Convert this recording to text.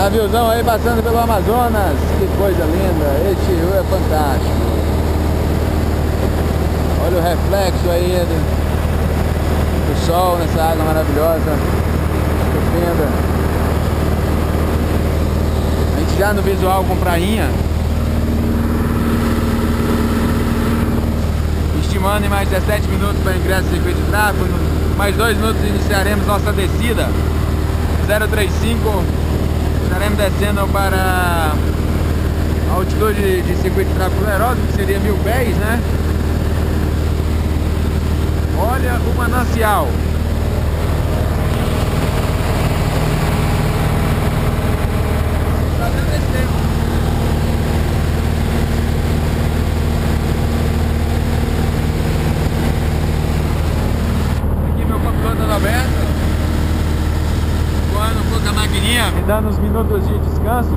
Naviozão aí passando pelo Amazonas, que coisa linda, este rio é fantástico. Olha o reflexo aí do sol nessa água maravilhosa, estupenda. A gente já no visual com prainha, estimando em mais 17 minutos para ingresso no circuito de tráfego. Mais 2 minutos iniciaremos nossa descida 035. Estaremos descendo para a altitude de circuito de tráfego Lerosa, que seria 1000 pés, né? Olha o manancial. Está descendo. Aqui meu computador está aberto. Voando um pouco a maquininha, me dando uns minutos de descanso.